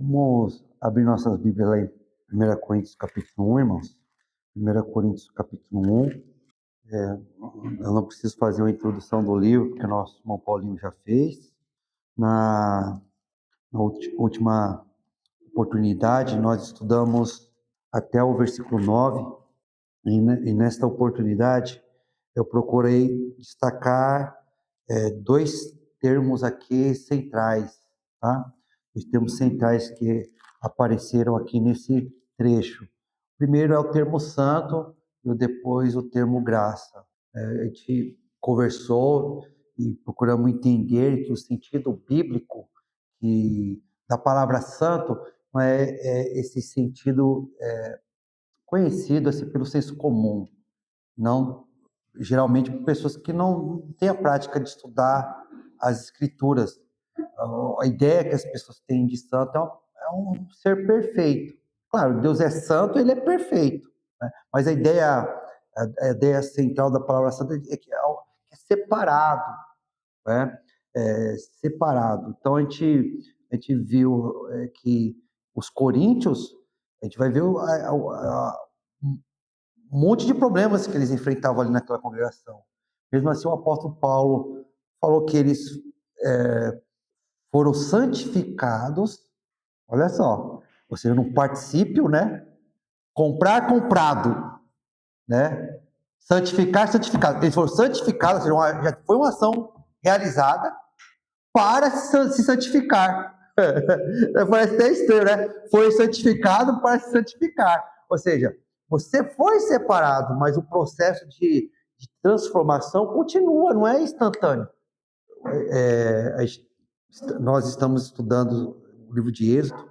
Vamos abrir nossas Bíblias lá em 1 Coríntios capítulo 1, irmãos. 1 Coríntios capítulo 1. Eu não preciso fazer uma introdução do livro, porque o nosso irmão Paulinho já fez. Na última oportunidade, nós estudamos até o versículo 9. E nesta oportunidade, eu procurei destacar dois termos aqui centrais, tá? Os termos centrais que apareceram aqui nesse trecho. Primeiro é o termo santo e depois o termo graça. A gente conversou e procuramos entender que o sentido bíblico da palavra santo não é esse sentido conhecido assim, pelo senso comum, não geralmente por pessoas que não têm a prática de estudar as escrituras. A ideia que as pessoas têm de santo é um ser perfeito. Claro, Deus é santo, ele é perfeito, né? Mas a ideia central da palavra santo é que é separado, né? Separado. Então a gente viu que os coríntios, a gente vai ver um monte de problemas que eles enfrentavam ali naquela congregação. Mesmo assim, o apóstolo Paulo falou que eles foram santificados, olha só, ou seja, no particípio, né? Comprar, comprado, né? Santificar, santificado. Eles foram santificados, ou seja, já foi uma ação realizada para se santificar. Parece até estranho, né? Foi santificado para se santificar. Ou seja, você foi separado, mas o processo de transformação continua, não é instantâneo. Nós estamos estudando o livro de Êxodo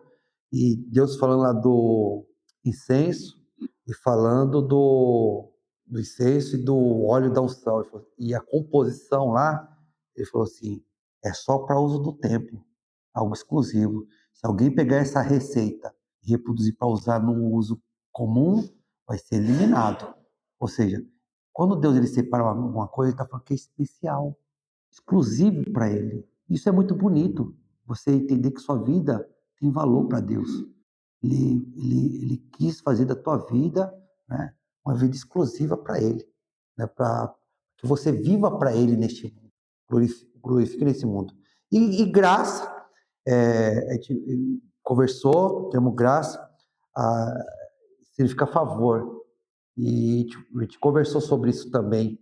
e Deus falando lá do incenso e falando do incenso e do óleo da unção. E a composição lá, ele falou assim, é só para uso do templo, algo exclusivo. Se alguém pegar essa receita e reproduzir para usar no uso comum, vai ser eliminado. Ou seja, quando Deus ele separa alguma coisa, ele está falando que é especial, exclusivo para ele. Isso é muito bonito, você entender que sua vida tem valor para Deus. Ele quis fazer da tua vida, né, uma vida exclusiva para Ele, né, para que você viva para Ele neste mundo, glorifique nesse mundo. E graça, a gente conversou, o termo graça significa favor, e a gente conversou sobre isso também.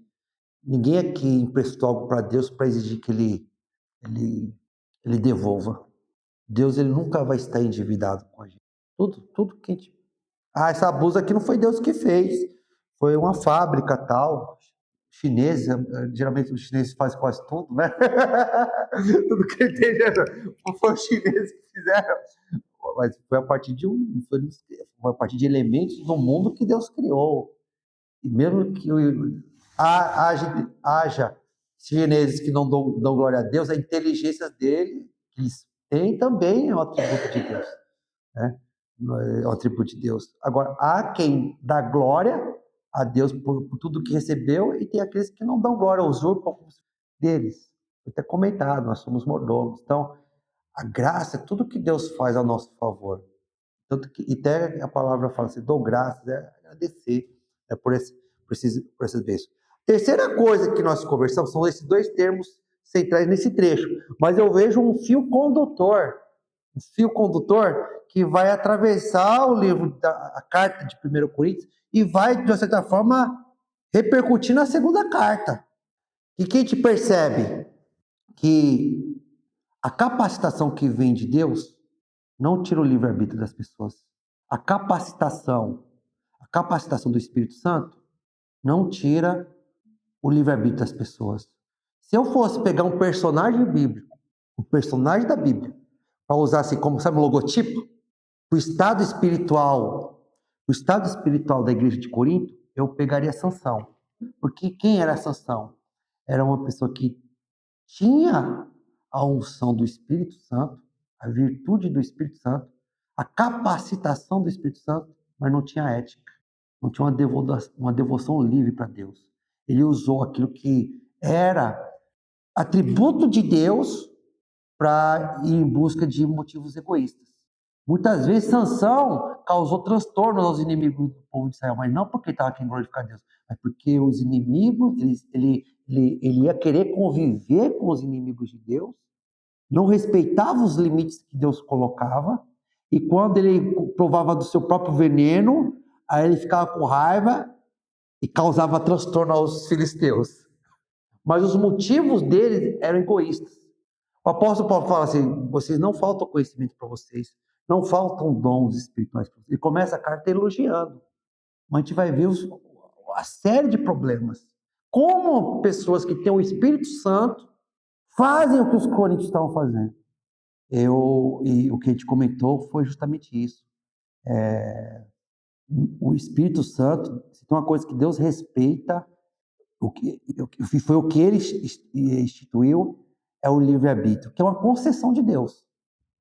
Ninguém aqui emprestou algo para Deus para exigir que ele devolva. Deus ele nunca vai estar endividado com a gente. Tudo que a gente... essa blusa aqui não foi Deus que fez. Foi uma fábrica tal. Chinês, geralmente os chineses fazem quase tudo, né? Tudo que ele tem, não foi os chineses que fizeram. Mas foi a partir foi a partir de elementos do mundo que Deus criou. E mesmo que haja chineses que não dão glória a Deus, a inteligência dele, que eles têm, também é um atributo de Deus, né? É um atributo de Deus. Agora, há quem dá glória a Deus por tudo que recebeu, e tem aqueles que não dão glória, usurpam deles. Foi até comentado, nós somos mordomos. Então, a graça é tudo que Deus faz ao nosso favor. Tanto que até a palavra fala assim, dou graças, agradecer por essas vezes. Terceira coisa que nós conversamos são esses dois termos centrais nesse trecho. Mas eu vejo um fio condutor que vai atravessar o livro, a carta de 1 Coríntios, e vai, de uma certa forma, repercutir na segunda carta. E que a gente percebe que a capacitação que vem de Deus não tira o livre-arbítrio das pessoas. A capacitação do Espírito Santo não tira o livre-arbítrio das pessoas. Se eu fosse pegar um personagem bíblico, um personagem da Bíblia, para usar assim como, sabe, um logotipo, o estado espiritual da igreja de Corinto, eu pegaria Sansão. Porque quem era Sansão? Era uma pessoa que tinha a unção do Espírito Santo, a virtude do Espírito Santo, a capacitação do Espírito Santo, mas não tinha ética, não tinha uma devoção livre para Deus. Ele usou aquilo que era atributo de Deus para ir em busca de motivos egoístas. Muitas vezes Sansão causou transtornos aos inimigos do povo de Israel, mas não porque estava querendo glorificar Deus, mas porque os inimigos, ele ia querer conviver com os inimigos de Deus, não respeitava os limites que Deus colocava, e quando ele provava do seu próprio veneno, aí ele ficava com raiva e causava transtorno aos filisteus. Mas os motivos deles eram egoístas. O apóstolo Paulo fala assim: vocês não faltam conhecimento para vocês, não faltam dons espirituais para vocês. Ele começa a carta elogiando, mas a gente vai ver a série de problemas. Como pessoas que têm o Espírito Santo fazem o que os coríntios estavam fazendo. E o que a gente comentou foi justamente isso. O Espírito Santo, se tem uma coisa que Deus respeita, foi o que ele instituiu, é o livre-arbítrio, que é uma concessão de Deus.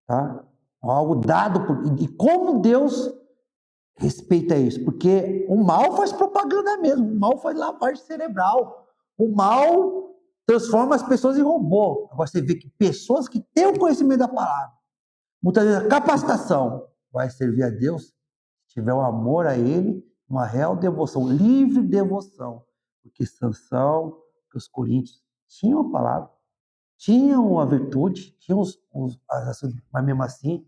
Tá? Algo dado e como Deus respeita isso, porque o mal faz propaganda mesmo, o mal faz lavagem cerebral, o mal transforma as pessoas em robô. Agora você vê que pessoas que têm o conhecimento da palavra, muitas vezes a capacitação vai servir a Deus, se tiver um amor a Ele, uma real devoção, livre devoção, porque Sansão, que os coríntios tinham a palavra, tinham a virtude, tinham mas mesmo assim,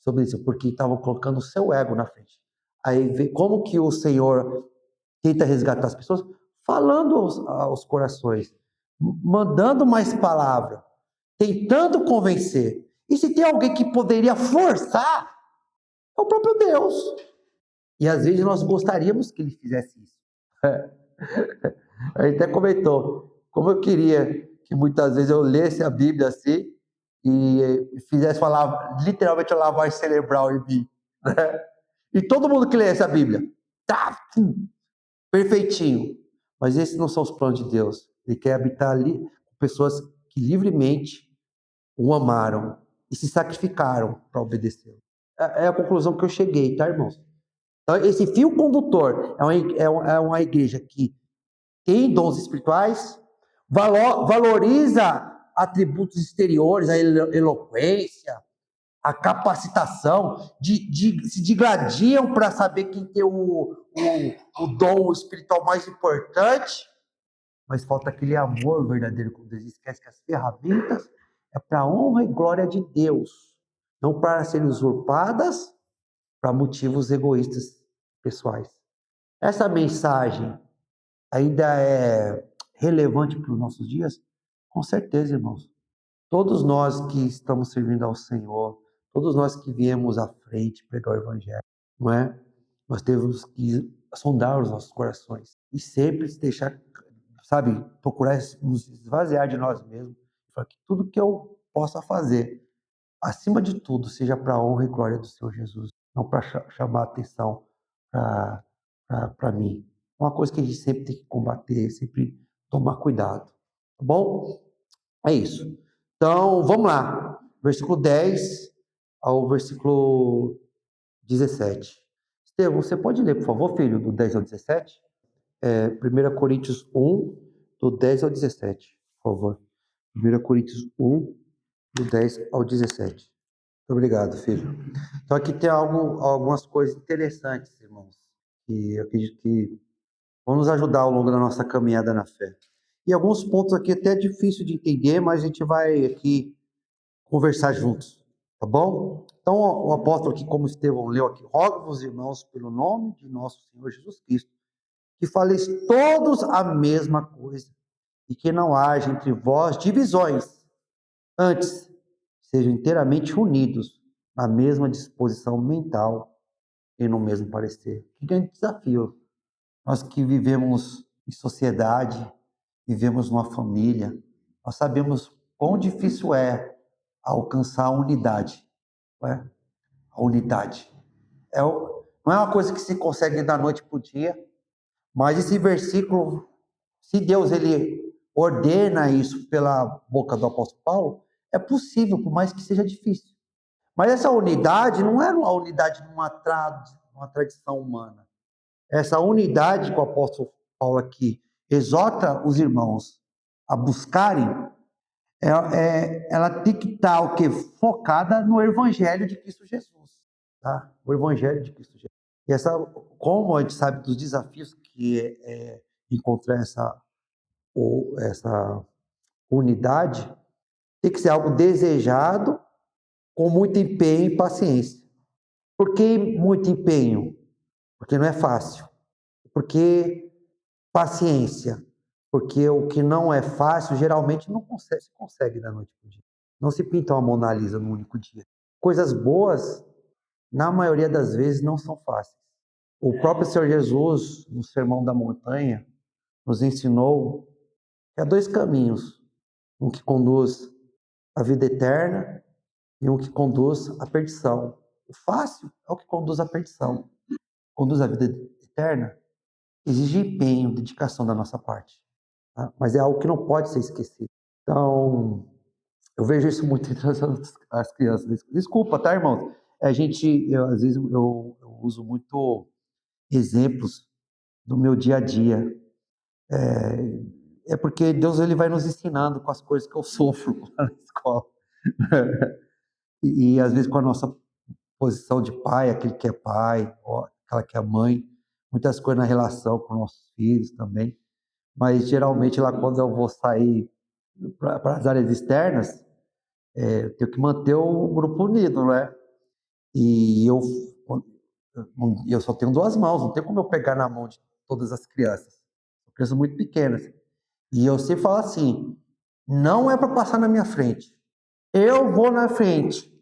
sobre isso, porque estavam colocando o seu ego na frente. Aí vê como que o Senhor tenta resgatar as pessoas, falando aos corações, mandando mais palavra, tentando convencer. E se tem alguém que poderia forçar, é o próprio Deus. E às vezes nós gostaríamos que ele fizesse isso. A gente até comentou, como eu queria que muitas vezes eu lesse a Bíblia assim e fizesse falar literalmente a lavagem cerebral em mim. Né? E todo mundo que lê essa Bíblia, tá perfeitinho. Mas esses não são os planos de Deus. Ele quer habitar ali com pessoas que livremente o amaram e se sacrificaram para obedecê-lo. É a conclusão que eu cheguei, tá, irmãos? Então, esse fio condutor é uma igreja que tem dons espirituais, valoriza atributos exteriores, a eloquência, a capacitação, se digladiam para saber quem tem o dom espiritual mais importante, mas falta aquele amor verdadeiro com Deus. Esquece que as ferramentas é para a honra e glória de Deus, não para serem usurpadas para motivos egoístas pessoais. Essa mensagem ainda é relevante para os nossos dias? Com certeza, irmãos. Todos nós que estamos servindo ao Senhor, todos nós que viemos à frente pregar o Evangelho, não é? Nós temos que sondar os nossos corações e sempre se deixar, sabe, procurar nos esvaziar de nós mesmos, para que tudo que eu possa fazer, acima de tudo, seja para a honra e glória do Senhor Jesus, não para chamar atenção para mim. É uma coisa que a gente sempre tem que combater, sempre tomar cuidado, tá bom? É isso. Então, vamos lá. Versículo 10 ao versículo 17. Estevão, você pode ler, por favor, filho, do 10 ao 17? 1 Coríntios 1, do 10 ao 17, por favor. 1 Coríntios 1, do 10 ao 17. Muito obrigado, filho. Então, aqui tem algumas coisas interessantes, irmãos, que eu acredito que vão nos ajudar ao longo da nossa caminhada na fé. E alguns pontos aqui até é difícil de entender, mas a gente vai aqui conversar juntos, tá bom? Então, o apóstolo aqui, como Estevão leu aqui, rogo-vos, irmãos, pelo nome de nosso Senhor Jesus Cristo, que faleis todos a mesma coisa, e que não haja entre vós divisões, antes sejam inteiramente unidos na mesma disposição mental e no mesmo parecer. Que grande desafio! Nós que vivemos em sociedade, vivemos numa família, nós sabemos quão difícil é alcançar a unidade. Não é? A unidade. Não é uma coisa que se consegue da noite para o dia, mas esse versículo, se Deus ele ordena isso pela boca do apóstolo Paulo, é possível, por mais que seja difícil. Mas essa unidade não é uma unidade numa tradição humana. Essa unidade que o apóstolo Paulo aqui exorta os irmãos a buscarem ela tem que estar o quê? Focada no Evangelho de Cristo Jesus, tá? O Evangelho de Cristo Jesus. E como a gente sabe dos desafios que é encontrar essa unidade, tem que ser algo desejado, com muito empenho e paciência. Por que muito empenho? Porque não é fácil. Porque paciência? Porque o que não é fácil, geralmente não se consegue da noite para o dia. Não se pinta uma Mona Lisa num único dia. Coisas boas, na maioria das vezes, não são fáceis. O próprio Senhor Jesus, no Sermão da Montanha, nos ensinou que há dois caminhos: um que conduz à vida eterna e um que conduz à perdição. O fácil é o que conduz à perdição. Conduz à vida eterna exige empenho, dedicação da nossa parte, tá? Mas é algo que não pode ser esquecido. Então, eu vejo isso muito entre as crianças. Desculpa, tá, irmãos? Às vezes eu uso muito exemplos do meu dia a dia. É porque Deus ele vai nos ensinando com as coisas que eu sofro lá na escola. E às vezes com a nossa posição de pai, aquele que é pai, ou aquela que é mãe, muitas coisas na relação com nossos filhos também. Mas geralmente lá quando eu vou sair para as áreas externas, eu tenho que manter o grupo unido, né? E eu só tenho duas mãos, não tem como eu pegar na mão de todas as crianças. São crianças muito pequenas. E eu sempre falo assim: não é para passar na minha frente. Eu vou na frente.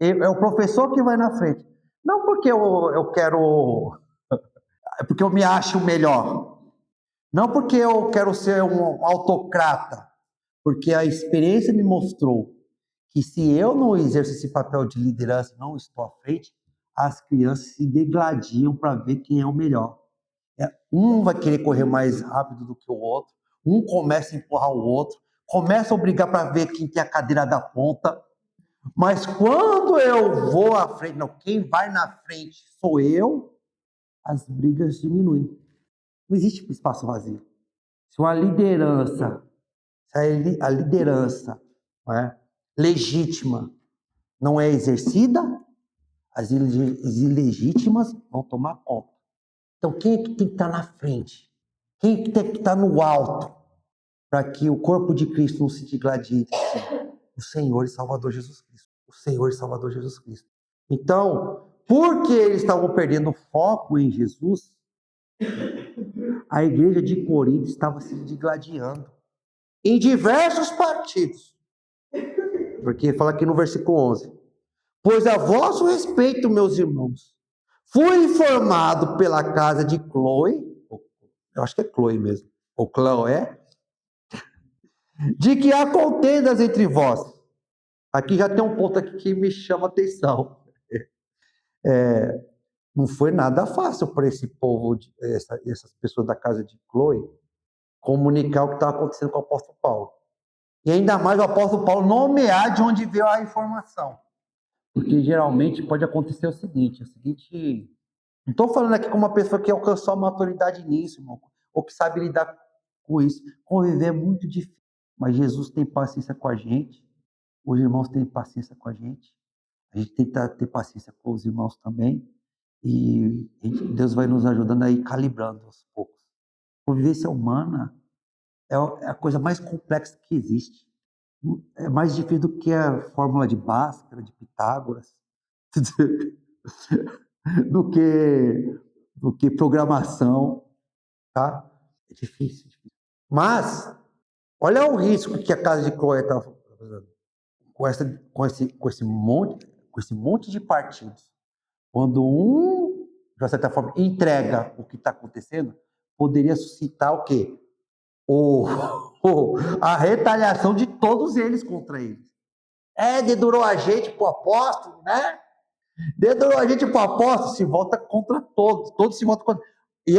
É o professor que vai na frente. Não porque eu quero. É porque eu me acho melhor. Não porque eu quero ser um autocrata. Porque a experiência me mostrou que se eu não exerço esse papel de liderança, não estou à frente, as crianças se degladiam para ver quem é o melhor. Um vai querer correr mais rápido do que o outro, um começa a empurrar o outro, começa a brigar para ver quem tem a cadeira da ponta. Mas quando eu vou à frente, não, quem vai na frente sou eu, as brigas diminuem. Não existe espaço vazio. Se uma liderança, se a liderança, não é, legítima não é exercida, as ilegítimas vão tomar conta. Então, quem é que tem que estar na frente? Quem é que tem que estar no alto para que o corpo de Cristo não se digladie? O Senhor e Salvador Jesus Cristo. O Senhor e Salvador Jesus Cristo. Então, porque eles estavam perdendo foco em Jesus, a igreja de Corinto estava se digladiando em diversos partidos. Porque fala aqui no versículo 11: pois a vosso respeito, meus irmãos, fui informado pela casa de Chloe, eu acho que é Chloe mesmo, ou Chloé, de que há contendas entre vós. Aqui já tem um ponto aqui que me chama a atenção. Não foi nada fácil para esse povo, essas pessoas da casa de Chloe, comunicar o que estava acontecendo com o apóstolo Paulo. E ainda mais o apóstolo Paulo nomear de onde veio a informação. Porque geralmente pode acontecer o seguinte, não estou falando aqui com uma pessoa que alcançou a maturidade nisso, irmão, ou que sabe lidar com isso. Conviver é muito difícil, mas Jesus tem paciência com a gente, os irmãos têm paciência com a gente tem que ter paciência com os irmãos também, e Deus vai nos ajudando a ir calibrando aos poucos. Convivência humana é a coisa mais complexa que existe. É mais difícil do que a fórmula de Bhaskara, de Pitágoras, do que, do que programação, tá? É difícil, difícil. Mas, olha o risco que a casa de Chloé está fazendo. Com esse monte de partidos. Quando de uma certa forma, entrega o que está acontecendo, poderia suscitar o quê? A retaliação de todos eles contra eles. Dedurou a gente pro apóstolo, né? Dedurou a gente pro apóstolo, se volta contra todos. Todos se voltam contra. E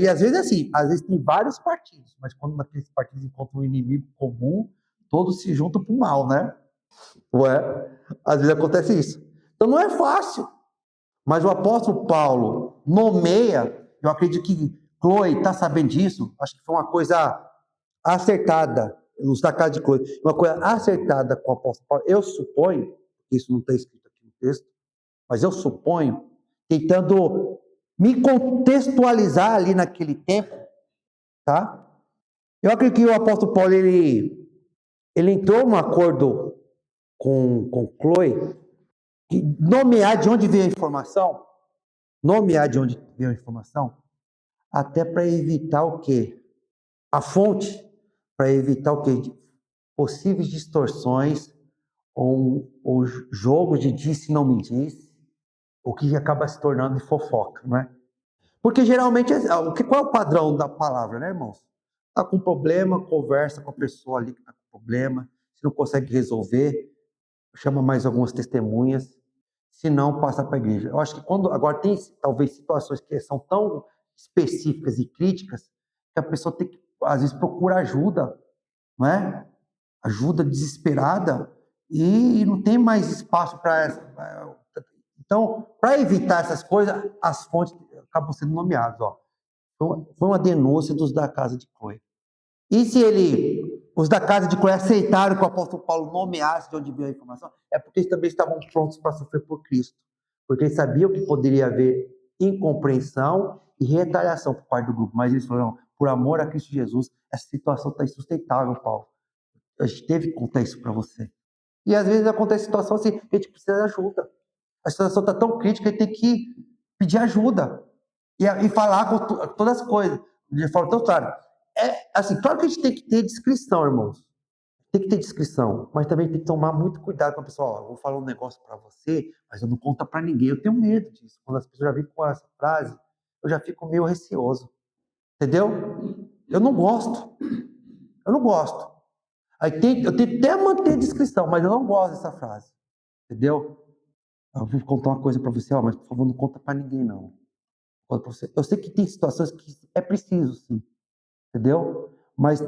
às vezes é assim, às vezes tem vários partidos, mas quando naqueles partidos encontram um inimigo comum, todos se juntam pro mal, né? Ué, às vezes acontece isso. Então não é fácil. Mas o apóstolo Paulo nomeia, eu acredito que Chloe está sabendo disso, acho que foi uma coisa acertada. os da casa de Chloe, uma coisa acertada com o apóstolo Paulo, eu suponho, isso não está escrito aqui no texto, mas eu suponho, tentando me contextualizar ali naquele tempo, tá? Eu acredito que o apóstolo Paulo, ele entrou num acordo com Chloe, nomear de onde veio a informação, até para evitar o quê? A fonte, para evitar o quê? Possíveis distorções ou jogos de disse e não me disse, o que acaba se tornando de fofoca, não é? Porque geralmente, qual é o padrão da palavra, né, irmãos? Está com problema, conversa com a pessoa ali que está com problema, se não consegue resolver, chama mais algumas testemunhas, se não, passa para a igreja. Eu acho que agora tem talvez situações que são tão específicas e críticas que a pessoa tem que, às vezes, procura ajuda, não é? Ajuda desesperada e não tem mais espaço para essa. Então, para evitar essas coisas, as fontes acabam sendo nomeadas. Ó. Foi uma denúncia dos da casa de Chloe. E se os da casa de Chloe aceitaram que o apóstolo Paulo nomeasse de onde veio a informação, é porque eles também estavam prontos para sofrer por Cristo. Porque eles sabiam que poderia haver incompreensão e retaliação por parte do grupo. Mas eles falaram, por amor a Cristo Jesus, essa situação está insustentável, Paulo. A gente teve que contar isso para você. E às vezes acontece situação assim, que a gente precisa de ajuda. A situação está tão crítica, a gente tem que pedir ajuda. E falar com todas as coisas. De forma tão clara. Assim, claro que a gente tem que ter discrição, irmãos. Tem que ter discrição, mas também tem que tomar muito cuidado com a pessoa. Ó, eu vou falar um negócio para você, mas eu não conto para ninguém. Eu tenho medo disso. Quando as pessoas já vêm com essa frase, eu já fico meio receoso. Entendeu? Eu não gosto. Eu não gosto. Eu tenho até manter a discrição, mas eu não gosto dessa frase. Entendeu? Eu vou contar uma coisa para você, ó, mas por favor, não conta para ninguém, não. Eu sei que tem situações que é preciso, sim. Entendeu? Mas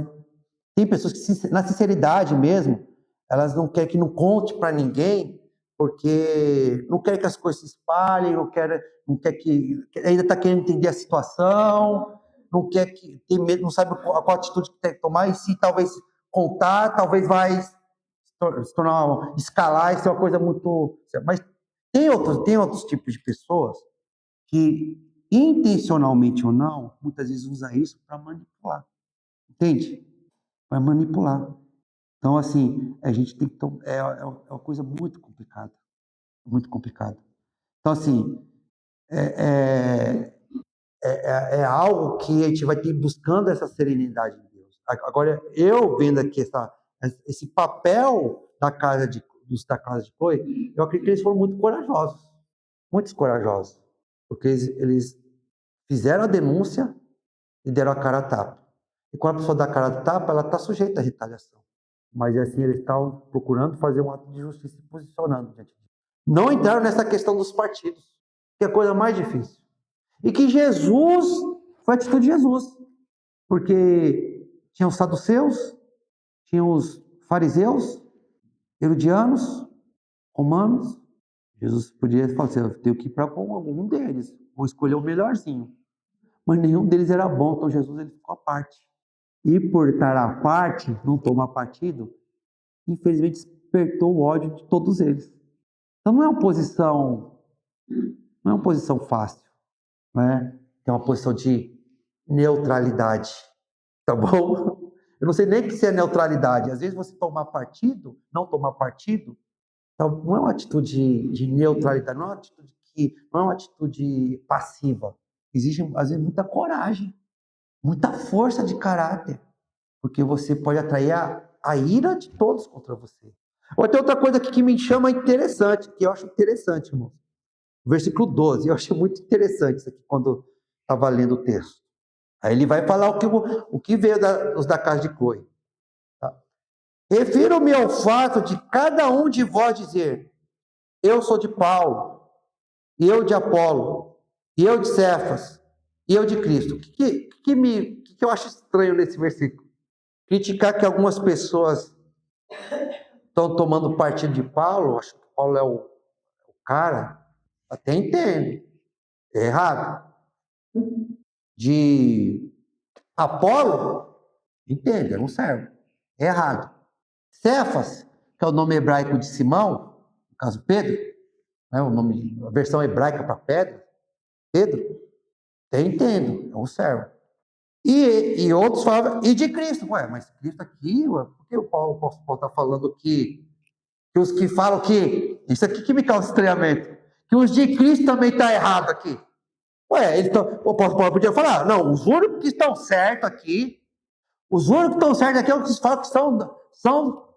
tem pessoas que, na sinceridade mesmo, elas não querem que não conte para ninguém, porque não querem que as coisas se espalhem, não quer que ainda está querendo entender a situação, não quer que tem medo, não sabe qual atitude que tem que tomar, e se talvez contar, talvez vai se tornar, escalar, isso é uma coisa muito. Mas tem outros tipos de pessoas que, intencionalmente ou não, muitas vezes usa isso para manipular. Entende? Para manipular. Então, assim, a gente tem que. É uma coisa muito complicada. Muito complicada. Então, assim, é, é algo que a gente vai ter buscando essa serenidade de Deus. Agora, eu vendo aqui esse papel dos da casa de Chloe, eu acredito que eles foram muito corajosos. Muito corajosos. Porque eles fizeram a denúncia e deram a cara a tapa. E quando a pessoa dá a cara a tapa, ela está sujeita à retaliação. Mas assim, eles estavam procurando fazer um ato de justiça e posicionando diante disso. Não entraram nessa questão dos partidos, que é a coisa mais difícil. E que Jesus, foi a atitude de Jesus. Porque tinha os saduceus, tinha os fariseus, herodianos, romanos. Jesus podia falar assim, eu tenho que ir para algum deles, vou escolher o melhorzinho. Mas nenhum deles era bom, então Jesus ele ficou à parte. E por estar à parte, não tomar partido, infelizmente despertou o ódio de todos eles. Então não é uma posição fácil, né? É uma posição de neutralidade, tá bom? Eu não sei nem o que é neutralidade. Às vezes você tomar partido, não tomar partido, então não é uma atitude de neutralidade, não é uma atitude passiva. Exige às vezes muita coragem, muita força de caráter, porque você pode atrair a ira de todos contra você. Ou tem outra coisa aqui que me chama interessante, que eu acho interessante, irmão. Versículo 12, eu achei muito interessante isso aqui quando estava lendo o texto. Aí ele vai falar o que veio dos da casa de Chloe. Tá? Refiro-me ao fato de cada um de vós dizer: eu sou de Paulo, e eu de Apolo, e eu de Cefas, e eu de Cristo. O que eu acho estranho nesse versículo? Criticar que algumas pessoas estão tomando partido de Paulo, acho que Paulo é o cara, até entende, é errado. De Apolo, entende, é um servo. É errado. Cefas, que é o nome hebraico de Simão, no caso Pedro, né, a versão hebraica para Pedro, eu entendo, é um servo. E outros falavam, e de Cristo. Ué, mas Cristo aqui, por que o Paulo está falando que os que falam que, isso aqui que me causa estranhamento, que os de Cristo também está errado aqui. Ué, o apóstolo Paulo podia falar, não, os únicos que estão certos aqui, os únicos que estão certos aqui é os que falam que são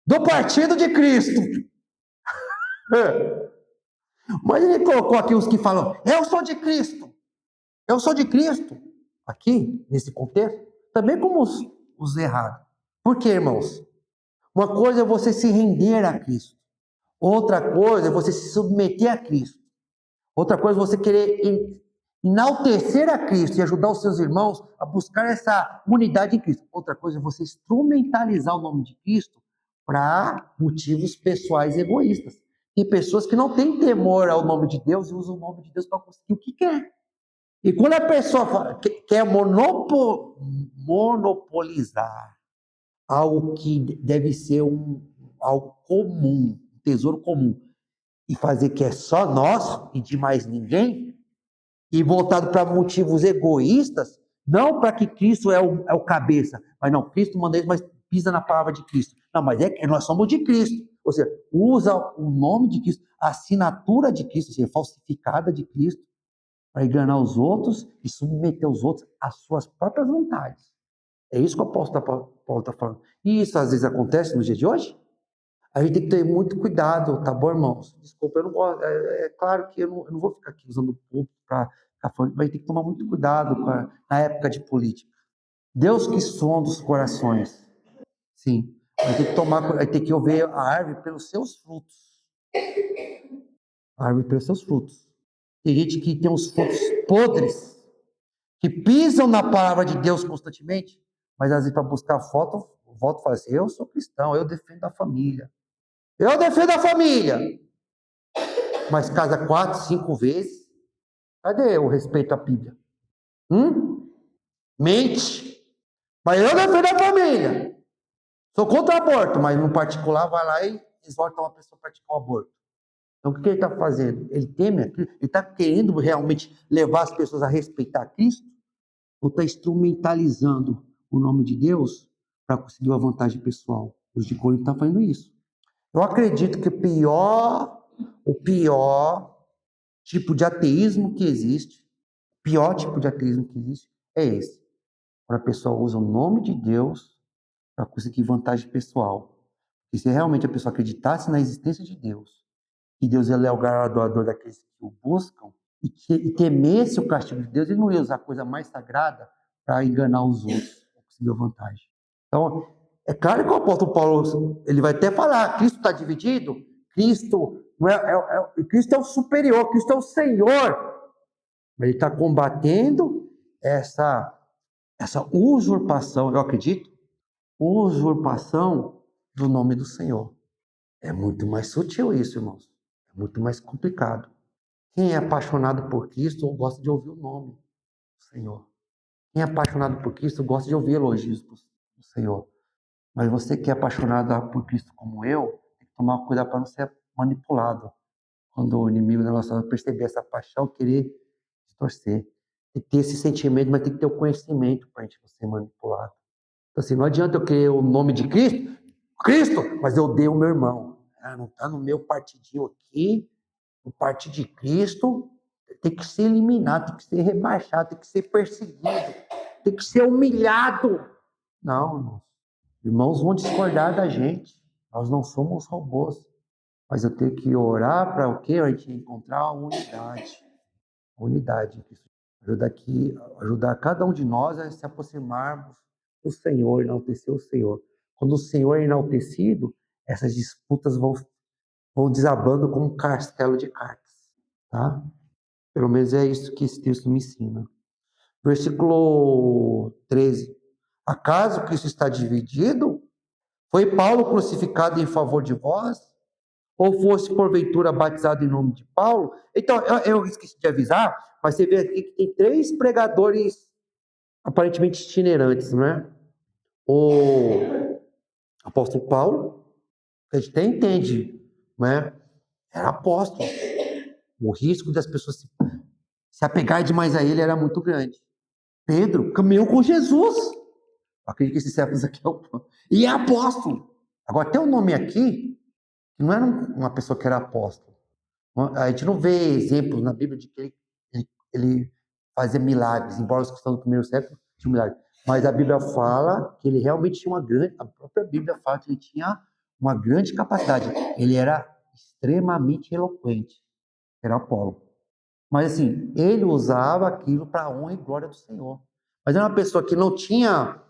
do partido de Cristo. Mas ele colocou aqui os que falam, eu sou de Cristo. Eu sou de Cristo. Aqui, nesse contexto, também como os errados. Por quê, irmãos? Uma coisa é você se render a Cristo. Outra coisa é você se submeter a Cristo. Outra coisa é você querer enaltecer a Cristo e ajudar os seus irmãos a buscar essa unidade em Cristo. Outra coisa é você instrumentalizar o nome de Cristo para motivos pessoais egoístas. Tem pessoas que não têm temor ao nome de Deus e usam o nome de Deus para conseguir o que quer. E quando a pessoa quer monopolizar algo que deve ser algo comum, um tesouro comum, e fazer que é só nosso e de mais ninguém, e voltado para motivos egoístas, não para que Cristo é o cabeça, mas não, Cristo manda isso, mas pisa na palavra de Cristo. Não, mas nós somos de Cristo. Ou seja, usa o nome de Cristo, a assinatura de Cristo, ou seja, falsificada de Cristo, para enganar os outros e submeter os outros às suas próprias vontades. É isso que o apóstolo Paulo está falando. E isso às vezes acontece no dia de hoje. A gente tem que ter muito cuidado, tá bom, irmãos? Desculpa, eu não gosto. É claro que eu não vou ficar aqui usando o público para ficar falando, mas tem que tomar muito cuidado na época de política. Deus que sonda os corações. Sim. Vai ter que ouvir a árvore pelos seus frutos. A árvore pelos seus frutos. Tem gente que tem os frutos podres, que pisam na palavra de Deus constantemente, mas às vezes para buscar voto fala assim, eu sou cristão, eu defendo a família. Eu defendo a família. Mas casa 4, 5 vezes. Cadê o respeito à Bíblia? Mente. Mas eu defendo a família. Sou contra o aborto, mas no particular vai lá e exorta uma pessoa a praticar o aborto. Então o que ele está fazendo? Ele teme a Cristo? Ele está querendo realmente levar as pessoas a respeitar Cristo? Ou está instrumentalizando o nome de Deus para conseguir uma vantagem pessoal? Os de Corinto estão fazendo isso. Eu acredito que o pior tipo de ateísmo que existe, é esse. Quando a pessoa usa o nome de Deus para conseguir vantagem pessoal. E se realmente a pessoa acreditasse na existência de Deus, que Deus é o galardoador daqueles que o buscam, e temesse o castigo de Deus, ele não ia usar a coisa mais sagrada para enganar os outros, para conseguir vantagem. Então, é claro que o apóstolo Paulo, ele vai até falar, Cristo está dividido, Cristo Cristo é o superior, Cristo é o Senhor. Mas ele está combatendo essa usurpação, eu acredito, usurpação do nome do Senhor. É muito mais sutil isso, irmãos. É muito mais complicado. Quem é apaixonado por Cristo gosta de ouvir o nome do Senhor. Quem é apaixonado por Cristo gosta de ouvir elogios do Senhor. Mas você que é apaixonado por Cristo como eu, tem que tomar cuidado para não ser manipulado. Quando o inimigo da nossa alma perceber essa paixão, querer distorcer. Tem que ter esse sentimento, mas tem que ter o conhecimento para a gente não ser manipulado. Então, assim, não adianta eu querer o nome de Cristo, mas eu odeio o meu irmão. Não está no meu partidinho aqui, o partido de Cristo tem que ser eliminado, tem que ser rebaixado, tem que ser perseguido, tem que ser humilhado. Não, irmãos. Irmãos vão discordar da gente. Nós não somos robôs. Mas eu tenho que orar para o quê? A gente encontrar a unidade. A unidade. Ajudar cada um de nós a se aproximarmos do Senhor, enaltecer o Senhor. Quando o Senhor é enaltecido, essas disputas vão desabando como um castelo de cartas. Tá? Pelo menos é isso que esse texto me ensina. Versículo 13. Acaso Cristo está dividido? Foi Paulo crucificado em favor de vós? Ou fosse porventura batizado em nome de Paulo? Então, eu esqueci de avisar, mas você vê aqui que tem 3 pregadores aparentemente itinerantes, não é? Apóstolo Paulo, a gente até entende, né? Era apóstolo. O risco das pessoas se apegarem demais a ele era muito grande. Pedro caminhou com Jesus. Eu acredito que esse Cefas aqui é o... E é apóstolo. Agora, tem um nome aqui que não era uma pessoa que era apóstolo. A gente não vê exemplos na Bíblia de que ele fazia milagres, embora os cristãos do primeiro século tinham milagres. Mas a Bíblia fala que ele realmente tinha uma grande... A própria Bíblia fala que ele tinha uma grande capacidade. Ele era extremamente eloquente. Era Apolo. Mas assim, ele usava aquilo para a honra e glória do Senhor. Mas era uma pessoa que não tinha,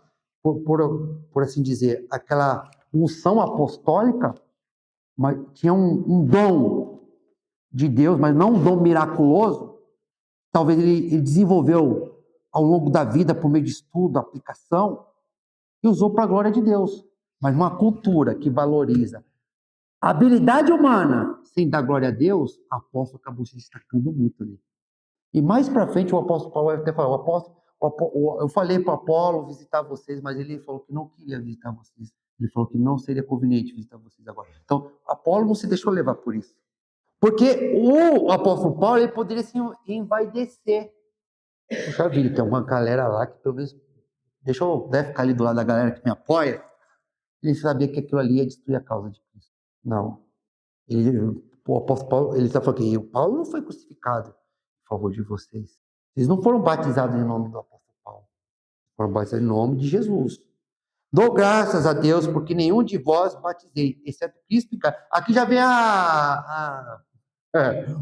por assim dizer, aquela unção apostólica, mas tinha um dom de Deus, mas não um dom miraculoso. Talvez ele desenvolveu ao longo da vida, por meio de estudo, aplicação, e usou para a glória de Deus. Mas uma cultura que valoriza a habilidade humana sem dar glória a Deus, o apóstolo acabou se destacando muito ali. E mais para frente o apóstolo Paulo vai até falar, eu falei para Apolo visitar vocês, mas ele falou que não queria visitar vocês. Ele falou que não seria conveniente visitar vocês agora. Então, Apolo não se deixou levar por isso. Porque o apóstolo Paulo, ele poderia se envaidecer. Puxa vida, tem uma galera lá que pelo menos deve ficar ali do lado da galera que me apoia. Ele sabia que aquilo ali ia destruir a causa de Cristo. Não. O apóstolo Paulo, ele está falando que o Paulo não foi crucificado a favor de vocês. Vocês não foram batizados em nome do apóstolo Paulo. Foram batizados em nome de Jesus. Dou graças a Deus porque nenhum de vós batizei, exceto Cristo e Caio. Aqui já vem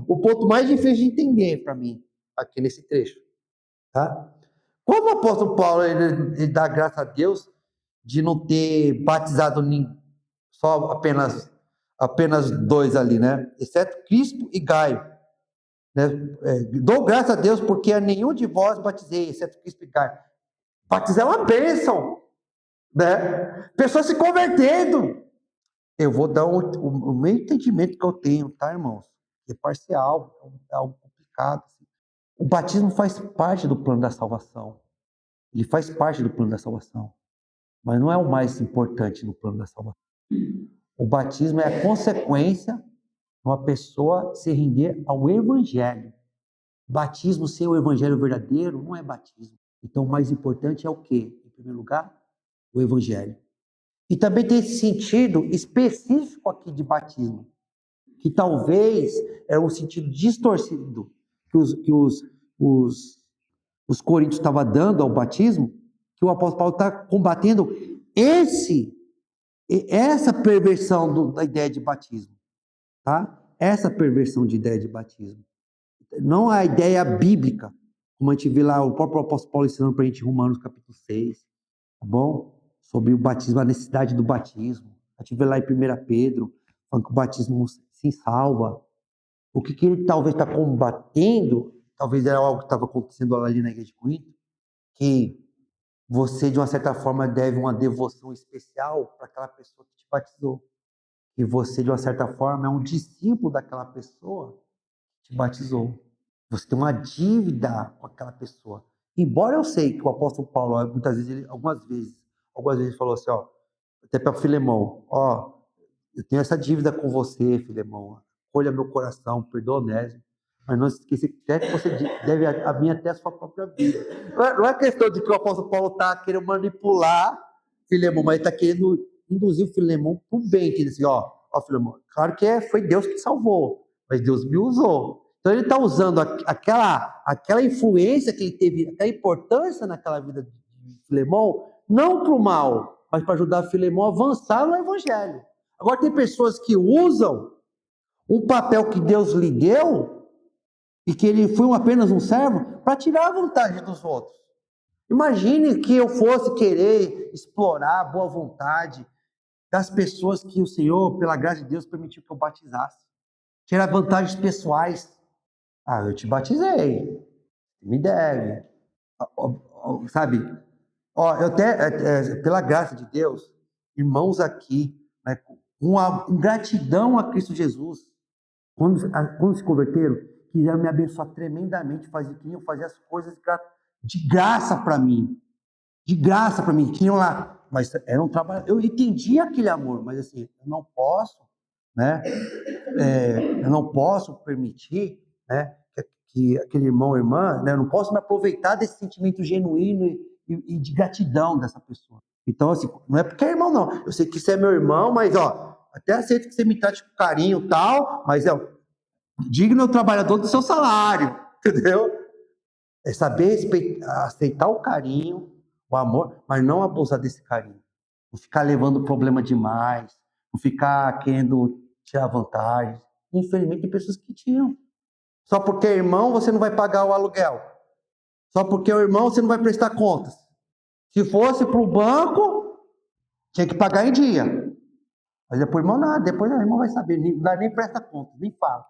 o ponto mais difícil de entender para mim, aqui nesse trecho. Tá? Como o apóstolo Paulo ele dá graças a Deus de não ter batizado só apenas dois ali, né? Exceto Crispo e Gaio. Né? Dou graças a Deus porque a nenhum de vós batizei, exceto Crispo e Gaio. Batizar é uma bênção, né? Pessoas se convertendo. Eu vou dar o meu entendimento que eu tenho, tá, irmãos? É parcial, é algo complicado. Assim. O batismo faz parte do plano da salvação. Ele faz parte do plano da salvação. Mas não é o mais importante no plano da salvação. O batismo é a consequência de uma pessoa se render ao evangelho. Batismo sem o evangelho verdadeiro não é batismo. Então, o mais importante é o quê? Em primeiro lugar, o evangelho. E também tem esse sentido específico aqui de batismo, que talvez é um sentido distorcido que os coríntios estavam dando ao batismo, que o apóstolo Paulo está combatendo essa perversão da ideia de batismo, tá? Essa perversão de ideia de batismo. Não a ideia bíblica, como a gente vê lá o próprio apóstolo Paulo ensinando para a gente em Romanos capítulo 6, tá bom? Sobre o batismo, a necessidade do batismo. A gente vê lá em 1 Pedro, falando que o batismo se salva. O que ele talvez está combatendo, talvez era algo que estava acontecendo ali na igreja de Corinto, que você, de uma certa forma, deve uma devoção especial para aquela pessoa que te batizou. E você, de uma certa forma, é um discípulo daquela pessoa que te batizou. Você tem uma dívida com aquela pessoa. Embora eu sei que o apóstolo Paulo, algumas vezes ele falou assim, ó, até para Filemão, ó, eu tenho essa dívida com você, Filemão. Olha meu coração, perdoa Onésimo. Mas não se esqueça que você deve a mim até a sua própria vida. Não é questão de que o apóstolo Paulo está querendo manipular Filemão, mas ele está querendo induzir o Filemão para o bem. Que diz assim, ó, Filemão, claro que foi Deus que salvou, mas Deus me usou. Então ele está usando aquela influência que ele teve, aquela importância naquela vida de Filemão, não para o mal, mas para ajudar Filemão a avançar no evangelho. Agora tem pessoas que usam um papel que Deus lhe deu e que ele foi apenas um servo para tirar a vantagem dos outros. Imagine que eu fosse querer explorar a boa vontade das pessoas que o Senhor, pela graça de Deus, permitiu que eu batizasse. Tirar vantagens pessoais. Ah, eu te batizei. Me deve. Sabe? Ó, eu até, pela graça de Deus, irmãos aqui, né, com gratidão a Cristo Jesus, quando se converteram, quiseram me abençoar tremendamente, queriam fazer as coisas de graça para mim. De graça para mim. Queriam lá mas era um trabalho. Eu entendi aquele amor, mas assim, eu não posso, né? Eu não posso permitir, né? Que aquele irmão ou irmã, né? Eu não posso me aproveitar desse sentimento genuíno e de gratidão dessa pessoa. Então, assim, não é porque é irmão, não. Eu sei que você é meu irmão, mas, ó, até aceito que você me trate com carinho e tal, mas, digno é o trabalhador do seu salário, entendeu? É saber aceitar o carinho, o amor, mas não abusar desse carinho. Não ficar levando problema demais, não ficar querendo tirar vantagem. Infelizmente, tem pessoas que tiram. Só porque é irmão, você não vai pagar o aluguel. Só porque é irmão, você não vai prestar contas. Se fosse para o banco, tinha que pagar em dia. Mas depois, irmão, nada. Depois o irmão vai saber. Nem presta conta, nem fala.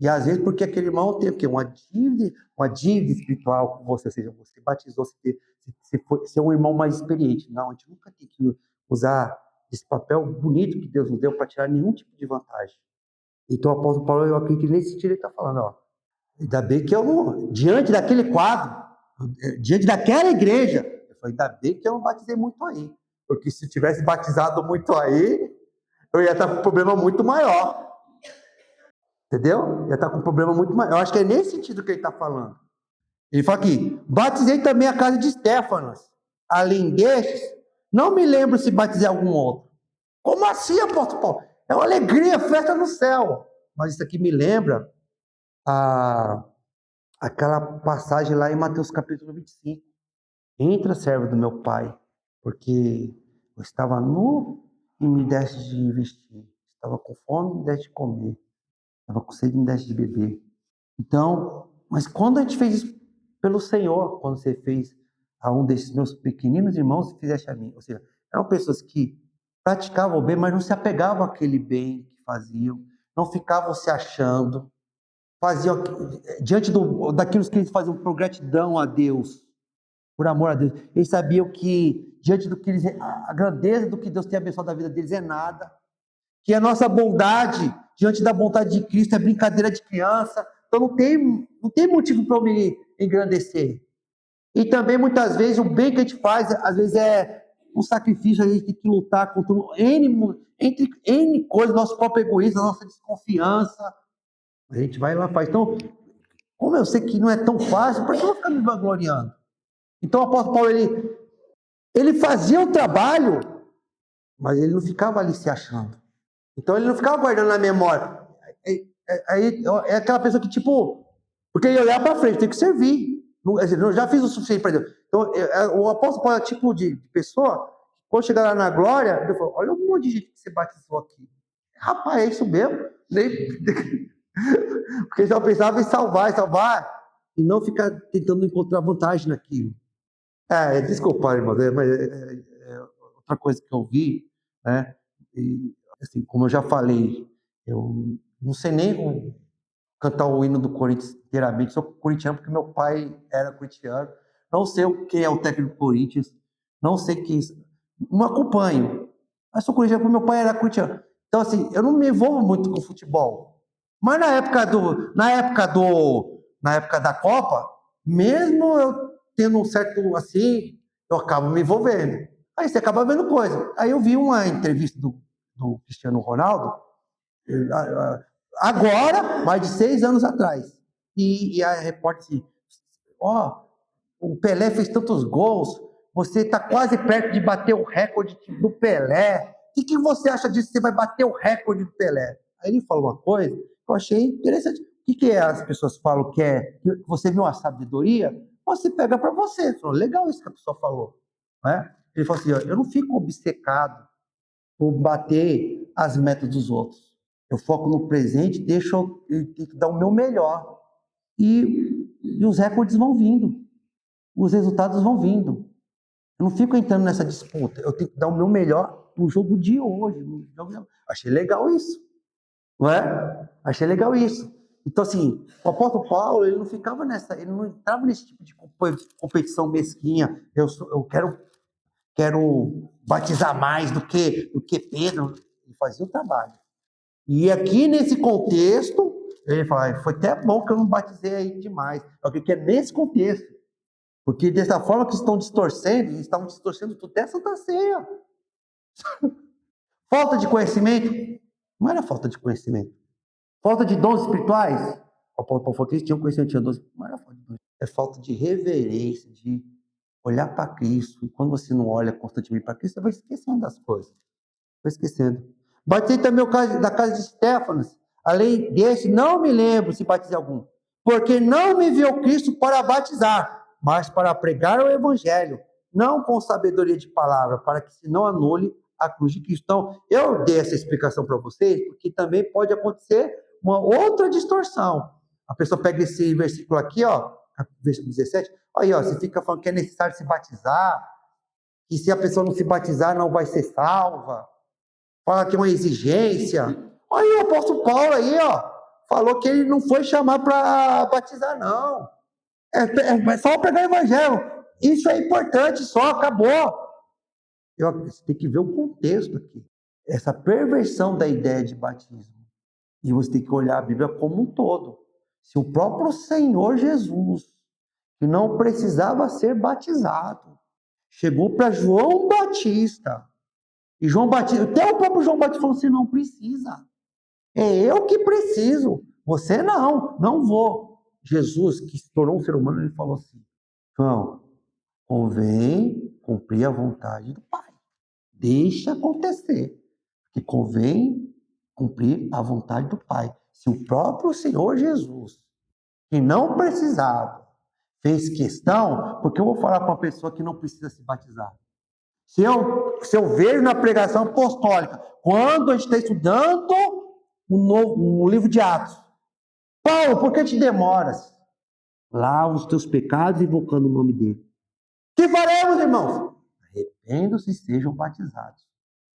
E às vezes porque aquele irmão tem o quê? Uma dívida espiritual com você, ou seja, você batizou, você é um irmão mais experiente. Não, a gente nunca tem que usar esse papel bonito que Deus nos deu para tirar nenhum tipo de vantagem. Então o apóstolo Paulo, eu acredito que nesse sentido ele está falando, ó, ainda bem que eu não, diante daquele quadro, diante daquela igreja, eu falei, ainda bem que eu não batizei muito aí, porque se tivesse batizado muito aí, eu ia estar com um problema muito maior. Entendeu? Já está com um problema muito maior. Eu acho que é nesse sentido que ele está falando. Ele fala aqui: batizei também a casa de Estéfanas. Além destes, não me lembro se batizei algum outro. Como assim, apóstolo Paulo? É uma alegria, festa no céu. Mas isso aqui me lembra aquela passagem lá em Mateus capítulo 25. Entra, servo do meu pai, porque eu estava nu e me deste de vestir. Estava com fome e me deste de comer. Estava com sede e me deste de beber. Então, mas quando a gente fez isso pelo Senhor, quando você fez a um desses meus pequeninos irmãos e fizeste a mim, ou seja, eram pessoas que praticavam o bem, mas não se apegavam àquele bem que faziam, não ficavam se achando, faziam diante daquilo que eles faziam por gratidão a Deus, por amor a Deus. Eles sabiam que diante do que eles, a grandeza do que Deus tem abençoado a vida deles é nada, que a nossa bondade diante da bondade de Cristo é brincadeira de criança. Então não tem motivo para eu me engrandecer. E também muitas vezes o bem que a gente faz, às vezes é um sacrifício, a gente tem que lutar contra entre N coisas, nosso próprio egoísmo, nossa desconfiança. A gente vai lá e faz. Então, como eu sei que não é tão fácil, por que eu vou ficar me vangloriando? Então o apóstolo Paulo, ele fazia o trabalho, mas ele não ficava ali se achando. Então ele não ficava guardando na memória. É aquela pessoa que, tipo, porque ele olhar para frente, tem que servir. Eu já fiz o suficiente para Deus. Então, o apóstolo Paulo é tipo de pessoa, quando chegar lá na glória, ele falou: olha um monte de gente que você batizou aqui. Rapaz, é isso mesmo? Porque só pensava em salvar, e não ficar tentando encontrar vantagem naquilo. Desculpa, irmão, mas outra coisa que eu vi, né? E, assim, como eu já falei, eu não sei nem cantar o hino do Corinthians inteiramente, sou corintiano porque meu pai era corintiano, não sei quem é o técnico do Corinthians, não sei quem, não acompanho, mas sou corintiano porque meu pai era corintiano. Então, assim, eu não me envolvo muito com futebol. Mas na época da Copa, mesmo eu tendo um certo, assim, eu acabo me envolvendo. Aí você acaba vendo coisa. Aí eu vi uma entrevista do Cristiano Ronaldo, agora, mais de 6 anos atrás. E a repórter disse: ó, o Pelé fez tantos gols, você está quase perto de bater o recorde do Pelé. O que você acha disso? Você vai bater o recorde do Pelé? Aí ele falou uma coisa que eu achei interessante. O que as pessoas falam que que você viu uma sabedoria? Você pega para você. Falou: legal isso que a pessoa falou. Né? Ele falou assim: ó, eu não fico obcecado por bater as metas dos outros. Eu foco no presente, eu tenho que dar o meu melhor. E os recordes vão vindo, os resultados vão vindo. Eu não fico entrando nessa disputa, eu tenho que dar o meu melhor no jogo de hoje. Achei legal isso, não é? Achei legal isso. Então, assim, o apóstolo Paulo, ele não ficava ele não entrava nesse tipo de competição mesquinha. Eu quero batizar mais do que Pedro. Ele fazia o trabalho. E aqui nesse contexto, ele fala: foi até bom que eu não batizei aí demais. Eu acredito que é nesse contexto. Porque dessa forma que estão distorcendo, eles estavam distorcendo tudo, até a Santa Ceia. Falta de conhecimento? Não era falta de conhecimento. Falta de dons espirituais? O Paulo falou que eles tinham conhecimento, tinham dons, não era falta de dons. É falta de reverência, de olhar para Cristo. E quando você não olha constantemente para Cristo, você vai esquecendo das coisas. Vai esquecendo. Batizei também da casa de Stefanas. Além desse, não me lembro se batizei algum. Porque não me enviou Cristo para batizar, mas para pregar o evangelho, não com sabedoria de palavra, para que se não anule a cruz de Cristo. Então, eu dei essa explicação para vocês, porque também pode acontecer uma outra distorção. A pessoa pega esse versículo aqui, ó, versículo 17, aí, ó, você fica falando que é necessário se batizar, que se a pessoa não se batizar não vai ser salva. Fala que é uma exigência. Aí o apóstolo Paulo aí, ó, falou que ele não foi chamar para batizar, não. É só pregar o evangelho. Isso é importante, só acabou. Você tem que ver o contexto aqui. Essa perversão da ideia de batismo. E você tem que olhar a Bíblia como um todo. Se o próprio Senhor Jesus, que não precisava ser batizado, chegou para João Batista, e João Batista, até o próprio João Batista falou assim: não precisa. É eu que preciso. Você não, não vou. Jesus, que se tornou um ser humano, ele falou assim: João, convém cumprir a vontade do Pai. Deixa acontecer. Que convém cumprir a vontade do Pai. Se o próprio Senhor Jesus, que não precisava, fez questão, porque eu vou falar para uma pessoa que não precisa se batizar. Se eu vejo na pregação apostólica, quando a gente está estudando o livro de Atos, Paulo, por que te demoras? Lava os teus pecados invocando o nome dele. Que faremos, irmãos? Arrependam-se e sejam batizados.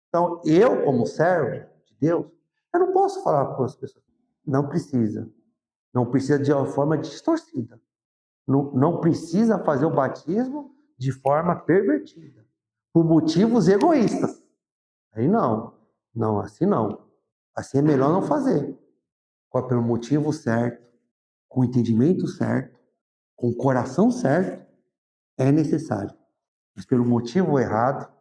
Então, eu, como servo de Deus, eu não posso falar com as pessoas. Não precisa. Não precisa de uma forma distorcida. Não precisa fazer o batismo de forma pervertida. Por motivos egoístas. Aí não. Não, assim não. Assim é melhor não fazer. Pelo motivo certo, com o entendimento certo, com o coração certo, é necessário. Mas pelo motivo errado,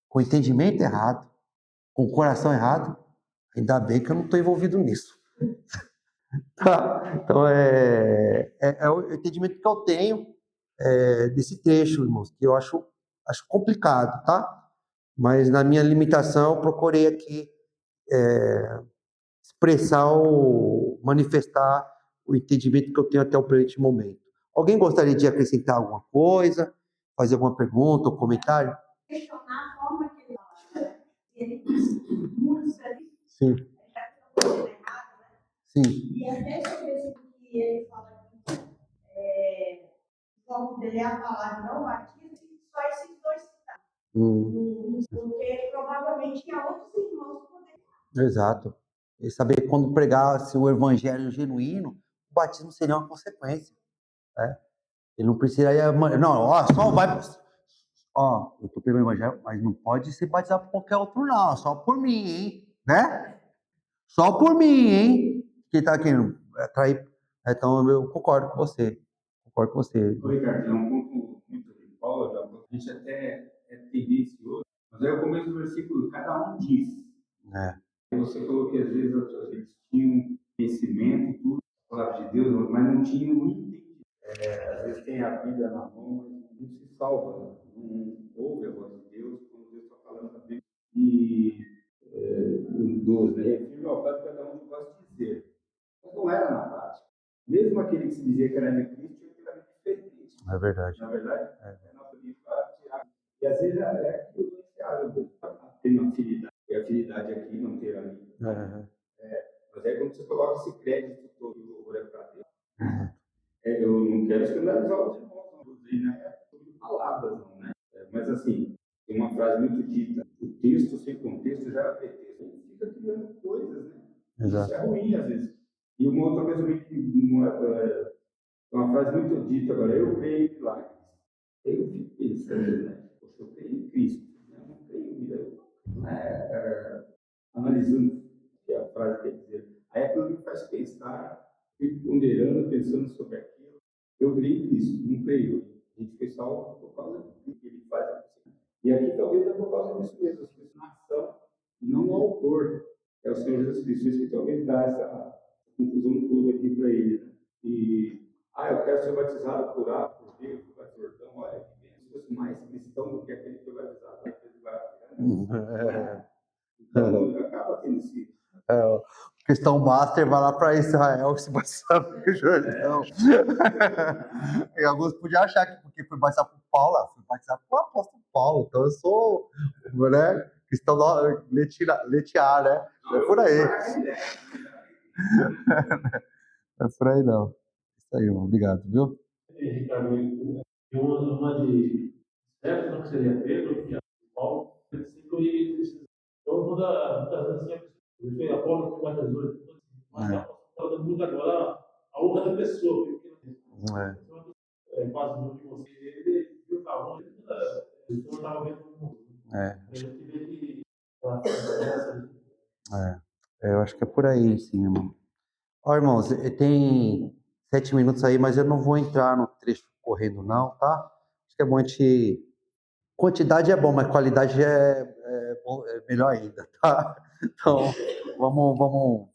com o entendimento errado, com o coração errado, ainda bem que eu não estou envolvido nisso. Tá? Então, é o entendimento que eu tenho desse trecho, irmãos, que eu acho complicado, tá? Mas na minha limitação, eu procurei aqui expressar manifestar o entendimento que eu tenho até o presente momento. Alguém gostaria de acrescentar alguma coisa, fazer alguma pergunta ou comentário? Questionar a forma que ele fala, né? Ele sim. Sim. E até sobre isso que ele fala aqui, o foco dele é a palavra, não batismo, só esses dois citados. Porque provavelmente tinha outros irmãos que poderiam. Exato. E saber quando pregasse o evangelho genuíno, o batismo seria uma consequência. Né? Ele não precisaria. Não, ó, só vai. Ó, eu estou pregando o evangelho, mas não pode ser batizado por qualquer outro, não. Só por mim, hein? Né? Só por mim, hein? Que tá querendo atrair. Então, eu concordo com você. Concordo com você. Oi, Ricardo, é um ponto muito de Paulo, a gente até é tendencioso, mas aí o começo do versículo, cada um diz. Você falou que às vezes eles tinham conhecimento, tudo, a palavra de Deus, mas não tinham entendido. Às vezes tem a Bíblia na mão, mas não se salva, né? Não ouve a voz de Deus quando Deus está falando também. E o 12, né? Refirme ao fato de cada um de vós dizer. Mas não era na prática. Mesmo aquele que se dizia que era de Cristo, ele era diferente. É verdade. Na verdade, é nosso livro para tirar. E às vezes é aquilo que se abre, tem uma afinidade. E a afinidade aqui não tem ali. Mas aí quando você coloca esse crédito todo do louvor é para Deus, eu não quero escandalizar os irmãos, não usei na época sobre palavras, não, né? Mas assim, tem uma frase muito dita: o texto sem contexto já é pretexto. A gente fica criando coisas, né? Exato. Isso é ruim às vezes. E uma outra coisa uma frase muito dita agora: eu creio em milagres. Eu fico pensando, né? Poxa, eu creio em Cristo, né? Eu não creio em milagres. Analisando o que a frase quer dizer. Aí aquilo me faz pensar, fico ponderando, pensando sobre aquilo. Eu creio nisso, não creio. A gente fez só por causa do que ele faz. E aqui talvez é por causa disso mesmo, a ação, e não o autor, é o Senhor Jesus Cristo. Isso que talvez dá essa confusão toda aqui para ele. Né? Eu quero ser batizado por A, por B, por Jordão, olha, que bem, se fosse mais cristão do que aquele que foi batizado, ele vai. Então, acaba tendo esse. O cristão master vai lá para Israel se batizar no Jordão. E alguns podiam achar que porque foi batizar por Paulo, fui batizar por apóstolo Paulo, então eu sou, né, cristão letiar, né? É por aí. É por aí não. Isso aí, obrigado, viu? Ricardo, uma de Stefano, que seria Pedro, que é Paulo, sempre então muitas vezes assim, a Paulo que batizou, mas está dando muito agora a honra da pessoa, quase muito de você, ele viu o carro, ele não estava vendo o mundo. A gente vê que eu acho que é por aí, sim, irmão. Ó, irmãos, tem 7 minutos aí, mas eu não vou entrar no trecho correndo, não, tá? Acho que é bom a gente. Quantidade é bom, mas qualidade é melhor ainda, tá? Então, vamos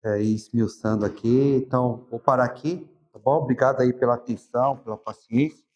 ir esmiuçando aqui. Então, vou parar aqui, tá bom? Obrigado aí pela atenção, pela paciência.